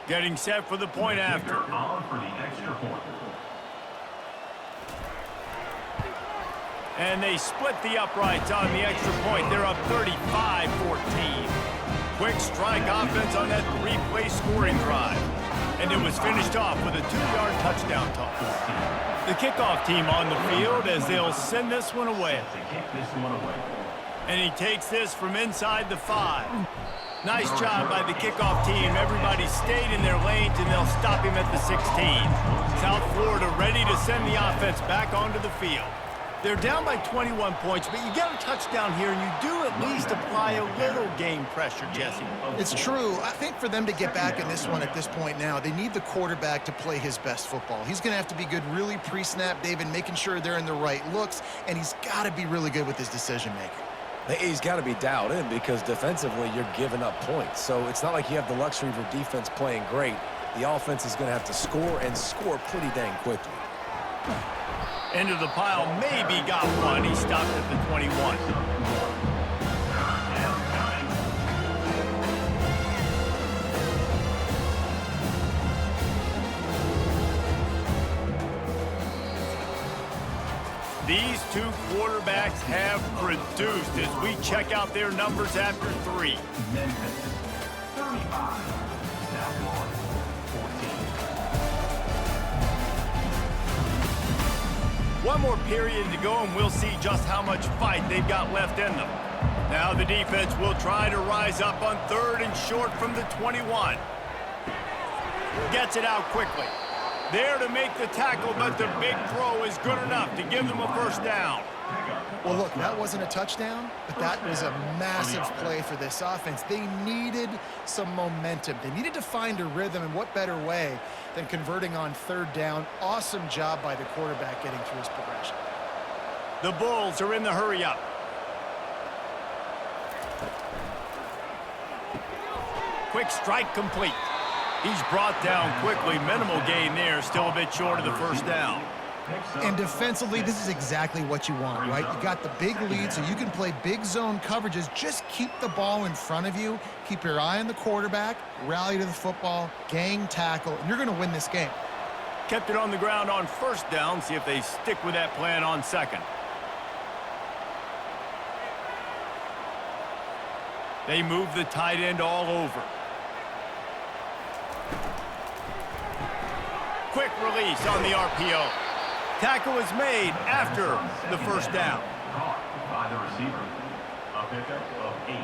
Getting set for the point after. On for the extra point. And they split the uprights on the extra point. They're up 35-14. Quick strike offense on that three-play scoring drive. And it was finished off with a 2-yard touchdown toss. The kickoff team on the field as they'll send this one away. And he takes this from inside the 5. Nice job by the kickoff team. Everybody stayed in their lanes, and they'll stop him at the 16. South Florida ready to send the offense back onto the field. They're down by 21 points, but you get a touchdown here, and you do at least apply a little game pressure, Jesse. It's true. I think for them to get back in this one at this point now, they need the quarterback to play his best football. He's going to have to be good really pre-snap, David, making sure they're in the right looks, and he's got to be really good with his decision-making. He's got to be dialed in because defensively you're giving up points. So it's not like you have the luxury of your defense playing great. The offense is going to have to score and score pretty dang quickly. Into the pile, maybe got one. He stopped at the 21. two quarterbacks have produced as we check out their numbers after 3. Memphis, 35. South Florida, 14. One more period to go, and we'll see just how much fight they've got left in them. Now the defense will try to rise up on 3rd and short from the 21. Gets it out quickly. There to make the tackle, but the big throw is good enough to give them a first down. Well, look, that wasn't a touchdown, but that was a massive play for this offense. They needed some momentum. They needed to find a rhythm, and what better way than converting on 3rd down. Awesome job by the quarterback getting through his progression. The Bulls are in the hurry-up. Quick strike complete. He's brought down quickly. Minimal gain there, still a bit short of the first down. And defensively, this is exactly what you want, right? You got the big lead, so you can play big zone coverages. Just keep the ball in front of you. Keep your eye on the quarterback, rally to the football, gang tackle, and you're going to win this game. Kept it on the ground on 1st down. See if they stick with that plan on 2nd. They move the tight end all over. Quick release on the RPO. Tackle is made after the first down. Caught by the receiver. A pickup of 8.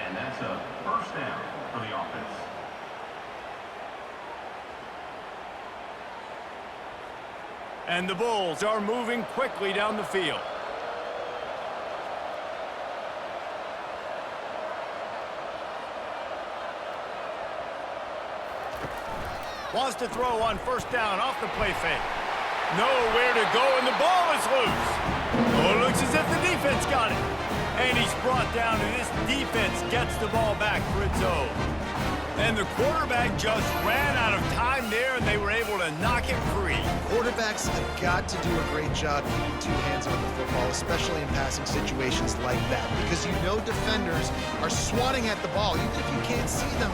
And that's a first down for the offense. And the Bulls are moving quickly down the field. Wants to throw on 1st down off the play fake. Nowhere to go, and the ball is loose. Oh, it looks as if the defense got it. And he's brought down, and this defense gets the ball back for its own. And the quarterback just ran out of time there, and they were able to knock it free. Quarterbacks have got to do a great job keeping 2 hands on the football, especially in passing situations like that, because you know defenders are swatting at the ball. Even if you can't see them,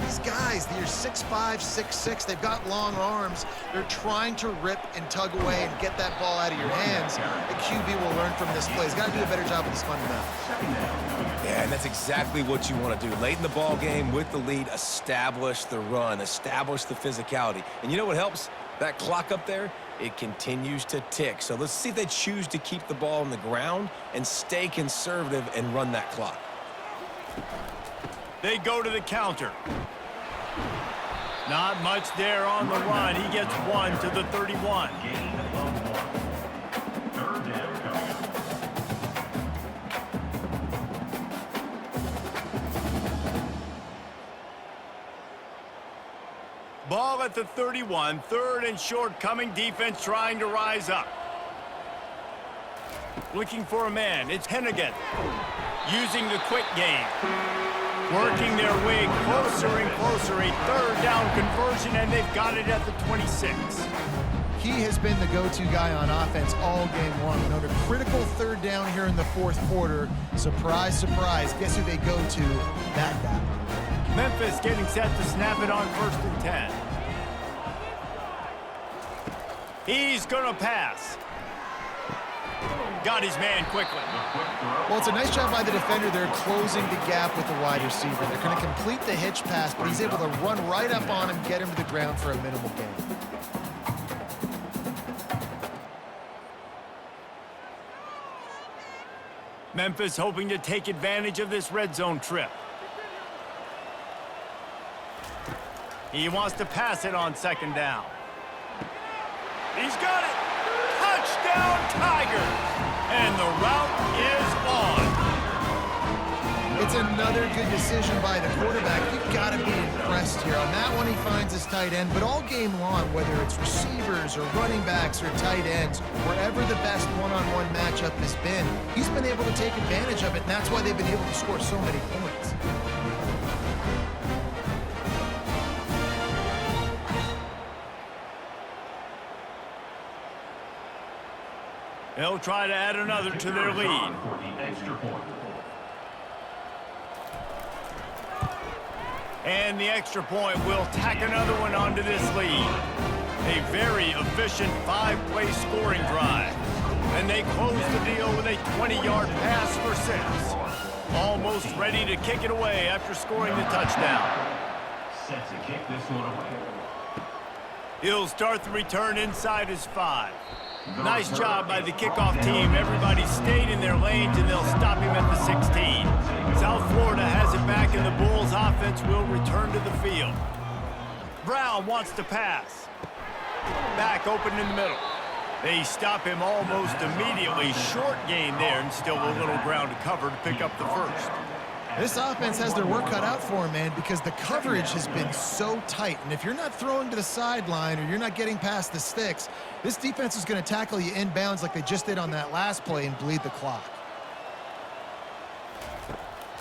these guys, they're 6'5", 6'6", they've got long arms. They're trying to rip and tug away and get that ball out of your hands. The QB will learn from this play. He's got to do a better job with his fundamentals. Yeah, and that's exactly what you want to do. Late in the ball game with the lead, establish the run, establish the physicality. And you know what helps? That clock up there, it continues to tick. So let's see if they choose to keep the ball on the ground and stay conservative and run that clock. They go to the counter. Not much there on the run. He gets 1 to the 31. Gain of 1. 3rd down coming. Ball at the 31, 3rd and short coming. Defense trying to rise up. Looking for a man. It's Hennigan. Using the quick game. Working their way closer and closer. A 3rd down conversion, and they've got it at the 26. He has been the go-to guy on offense all game long. Another critical 3rd down here in the 4th quarter. Surprise, surprise. Guess who they go to? That guy. Memphis getting set to snap it on 1st and 10. He's going to pass. Got his man quickly. Well, it's a nice job by the defender. They're closing the gap with the wide receiver. They're going to complete the hitch pass, but he's able to run right up on him, get him to the ground for a minimal gain. Memphis hoping to take advantage of this red zone trip. He wants to pass it on 2nd down. He's got it. Touchdown, Tigers. And the route is on. It's another good decision by the quarterback. You've got to be impressed here. On that one, he finds his tight end. But all game long, whether it's receivers or running backs or tight ends, wherever the best one-on-one matchup has been, he's been able to take advantage of it, and that's why they've been able to score so many points. They'll try to add another to their lead. For the extra point. And the extra point will tack another one onto this lead. A very efficient 5-play scoring drive. And they close the deal with a 20-yard pass for 6. Almost ready to kick it away after scoring the touchdown. Set to kick this one away. He'll start the return inside his 5. Nice job by the kickoff team. Everybody stayed in their lanes, and they'll stop him at the 16. South Florida has it back, and the Bulls offense will return to the field. Brown wants to pass. Back open in the middle. They stop him almost immediately. Short gain there, and still a little ground to cover to pick up the first. This offense has their work cut out for them, man, because the coverage has been so tight. And if you're not throwing to the sideline or you're not getting past the sticks, this defense is going to tackle you inbounds like they just did on that last play and bleed the clock.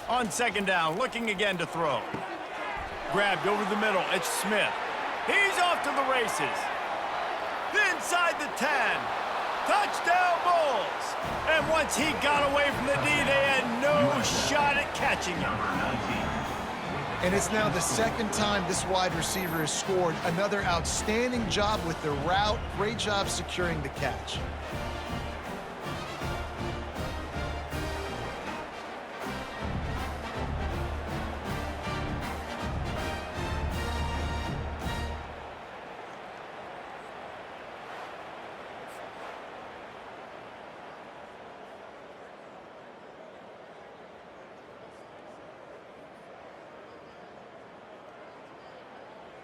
On second down, looking again to throw. Grabbed over the middle. It's Smith. He's off to the races. Inside the 10. Touchdown Bulls! And once he got away from the D, they had no shot at catching him. And it's now the second time this wide receiver has scored. Another outstanding job with the route. Great job securing the catch.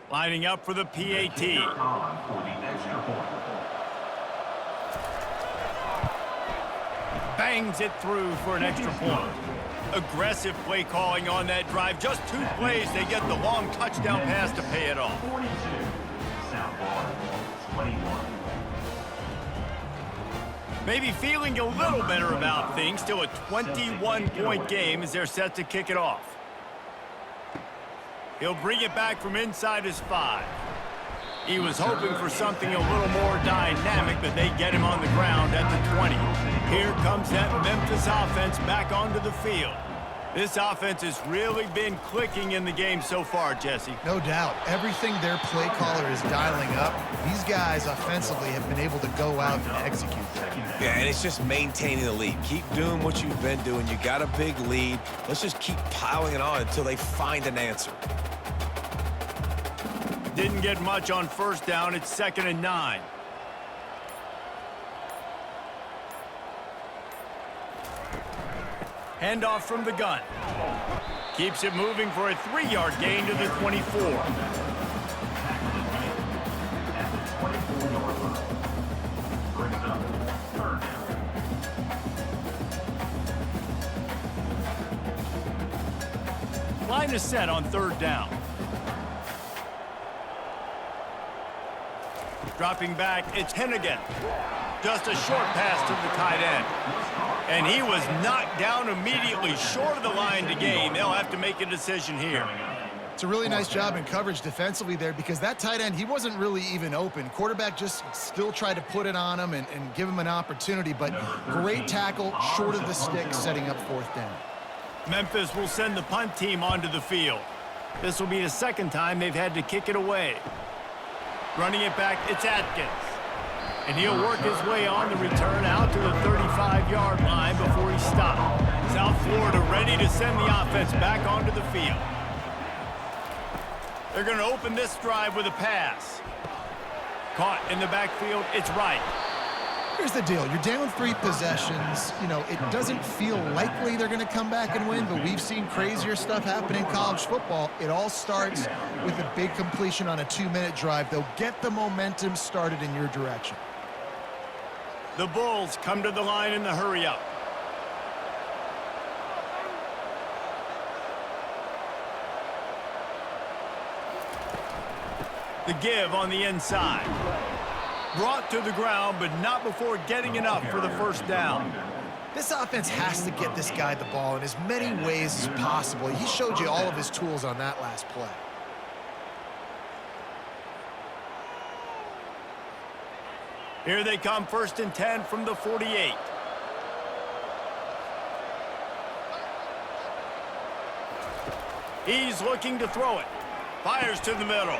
Lining up for the PAT. For the extra point. Bangs it through for an extra point. Aggressive play calling on that drive. Just 2 plays, they get the long touchdown pass to pay it off. 42. South Florida, 21. Maybe feeling a little better about things. Still a 21-point game as they're set to kick it off. He'll bring it back from inside his 5. He was hoping for something a little more dynamic, but they get him on the ground at the 20. Here comes that Memphis offense back onto the field. This offense has really been clicking in the game so far, Jesse. No doubt. Everything their play caller is dialing up, these guys offensively have been able to go out and execute that. Yeah, and it's just maintaining the lead. Keep doing what you've been doing. You got a big lead. Let's just keep piling it on until they find an answer. Didn't get much on first down. It's 2nd and 9. Handoff from the gun. Keeps it moving for a 3-yard gain to the 24. At the 24-yard line. Brings up 3rd down. Line is set on 3rd down. Dropping back, it's Hennigan. Just a short pass to the tight end. And he was knocked down immediately short of the line to gain. They'll have to make a decision here. It's a really nice job in coverage defensively there because that tight end, he wasn't really even open. Quarterback just still tried to put it on him and give him an opportunity, but great tackle, short of the stick, setting up 4th down. Memphis will send the punt team onto the field. This will be the 2nd time they've had to kick it away. Running it back, it's Atkins. And he'll work his way on the return out to the 35-yard line before he stopped. South Florida ready to send the offense back onto the field. They're going to open this drive with a pass. Caught in the backfield, it's Wright. Here's the deal. You're down 3 possessions. You know, it doesn't feel likely they're going to come back and win, but we've seen crazier stuff happen in college football. It all starts with a big completion on a 2-minute drive. They'll get the momentum started in your direction. The Bulls come to the line in the hurry-up. The give on the inside. Brought to the ground, but not before getting enough for the 1st down. This offense has to get this guy the ball in as many ways as possible. He showed you all of his tools on that last play. Here they come, 1st and 10 from the 48. He's looking to throw it. Fires to the middle.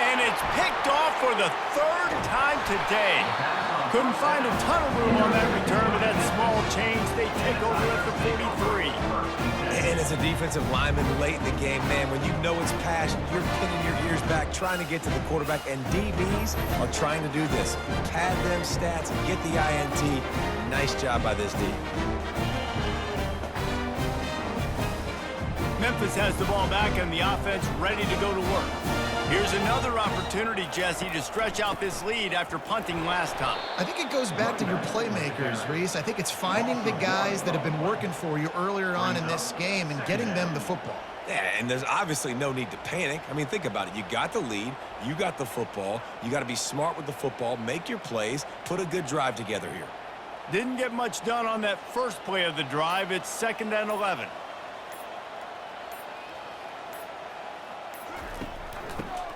And it's picked off for the 3rd time today. Couldn't find a ton of room on that return, but that small change, they take over at the 43. And as a defensive lineman late in the game, man, when you know it's passion, you're pinning your ears back, trying to get to the quarterback, and DBs are trying to do this. Pad them stats and get the INT. Nice job by this D. Memphis has the ball back and the offense ready to go to work. Here's another opportunity, Jesse, to stretch out this lead after punting last time. I think it goes back to your playmakers, Reese. I think it's finding the guys that have been working for you earlier on in this game and getting them the football. Yeah, and there's obviously no need to panic. I mean, think about it. You got the lead. You got the football. You got to be smart with the football, make your plays, put a good drive together here. Didn't get much done on that first play of the drive. It's 2nd and 11.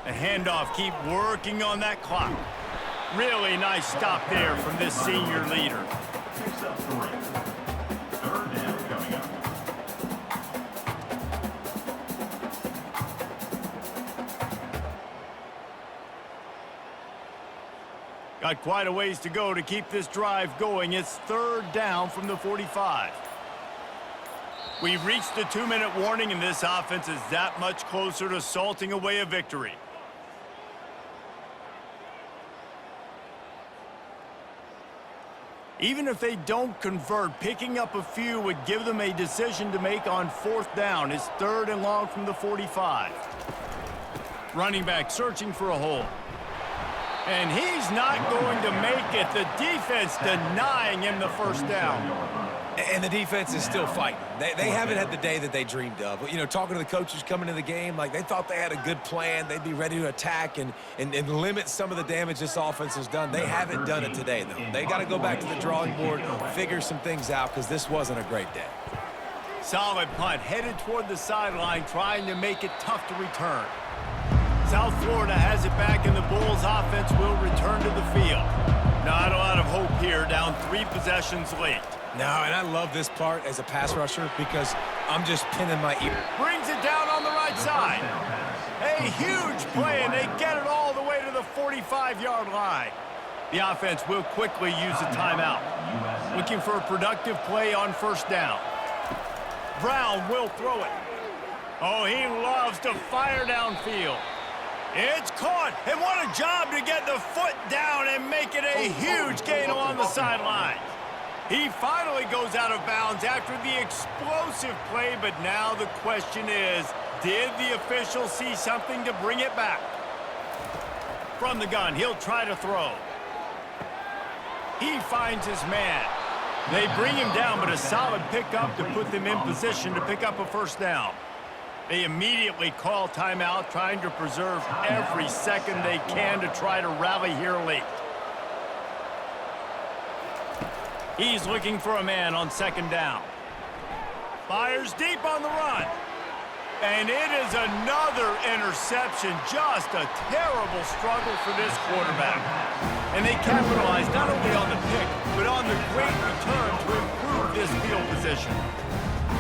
The handoff, keep working on that clock. Really nice stop there from this senior leader. Picks up 3. 3rd down coming up. Got quite a ways to go to keep this drive going. It's 3rd down from the 45. We've reached the 2-minute warning, and this offense is that much closer to salting away a victory. Even if they don't convert, picking up a few would give them a decision to make on 4th down. It's 3rd and long from the 45. Running back searching for a hole. And he's not going to make it. The defense denying him the 1st down. And the defense is still fighting. They haven't had the day that they dreamed of. You know, talking to the coaches coming into the game, like they thought they had a good plan. They'd be ready to attack and limit some of the damage this offense has done. They haven't done it today, though. They got to go back to the drawing board, figure some things out, because this wasn't a great day. Solid punt, headed toward the sideline, trying to make it tough to return. South Florida has it back, and the Bulls offense will return to the field. Not a lot of hope here, down 3 possessions late. No, and I love this part as a pass rusher because I'm just pinning my ear. Brings it down on the right side. A huge play, and they get it all the way to the 45-yard line. The offense will quickly use a timeout. Looking for a productive play on 1st down. Brown will throw it. Oh, he loves to fire downfield. It's caught, and what a job to get the foot down and make it a huge gain along the sideline. He finally goes out of bounds after the explosive play, but now the question is, did the official see something to bring it back? From the gun, he'll try to throw. He finds his man. They bring him down, but a solid pickup to put them in position to pick up a 1st down. They immediately call timeout, trying to preserve every second they can to try to rally here late. He's looking for a man on 2nd down. Fires deep on the run. And it is another interception. Just a terrible struggle for this quarterback. And they capitalize not only on the pick, but on the great return to improve this field position.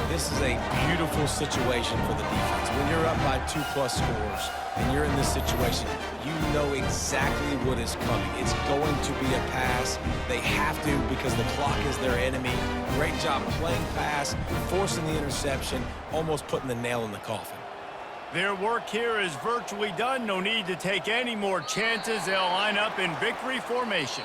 This is a beautiful situation for the defense. When you're up by 2+ scores and you're in this situation, you know exactly what is coming. It's going to be a pass. They have to because the clock is their enemy. Great job playing pass, forcing the interception, almost putting the nail in the coffin. Their work here is virtually done. No need to take any more chances. They'll line up in victory formation.